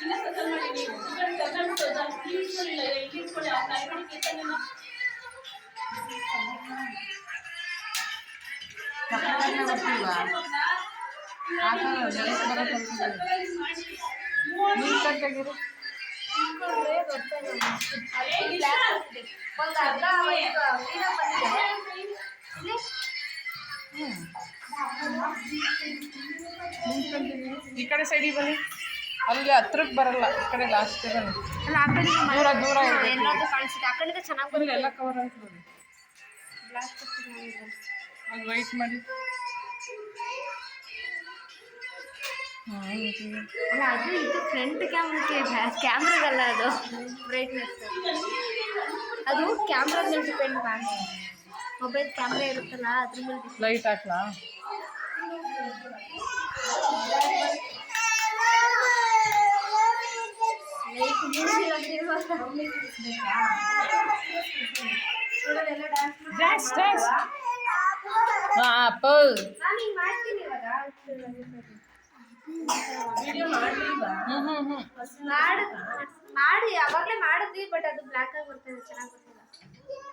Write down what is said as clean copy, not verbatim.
ಇಲ್ಲ ಸಕಲ್ ಮಾಡಿ ನೀವು ಇದನ್ನು ತಗೊಂಡು ಇಲ್ಲಿ ಇಟ್ಕೊಳ್ಳಿಲ್ಲ ಇಲ್ಲಿ ಇಟ್ಕೊಳ್ಳಿ ಆ ಕಾಯಿ ಬಡಿ ಕಿತ್ತನೆಲ್ಲ ಈ ಕಡೆ ಸೈಡಿಗೆ ಬನ್ನಿ ಅಲ್ಲಿ ಹತ್ರಕ್ಕೆ ಬರಲ್ಲ ಈ ಕಡೆ ಲಾಸ್ಟ್ ಬನ್ನಿ ದೂರ ದೂರ ಎಲ್ಲಾದ್ರೂ ಕಾಣಿಸುತ್ತೆ ಆ ಕಡೆಗೆ ಚೆನ್ನಾಗಿ ಬರಲ್ಲ ಎಲ್ಲ ಕವರ್ ಆಯ್ತು ನೋಡಿ ಅದು ವೈಟ್ ಮಾಡಿ ಅಲ್ಲ ಅದು ಇದು ಫ್ರಂಟ್ ಕ್ಯಾಮ್ರಾಗಲ್ಲ ಅದು ಬ್ರೈಟ್ನೆಸ್ ಅದು ಕ್ಯಾಮ್ರಾದ ಮೇಲೆ ಡಿಪೆಂಡ್ ಮಾಡಿ ಮೊಬೈಲ್ ಕ್ಯಾಮ್ರಾ ಇರುತ್ತಲ್ಲ ಅದ್ರ ಮೇಲೆ ಲೈಟ್ ಹಾಕ್ಲಾ ಆಪಲ್ ಮಾಡಿ ಅವಾಗಲೇ ಮಾಡಿದ್ವಿ ಬಟ್ ಅದು ಬ್ಲ್ಯಾಕ್ ಆಗಿ ಬರ್ತದೆ ಚೆನ್ನಾಗಿ ಬರ್ತಿಲ್ಲ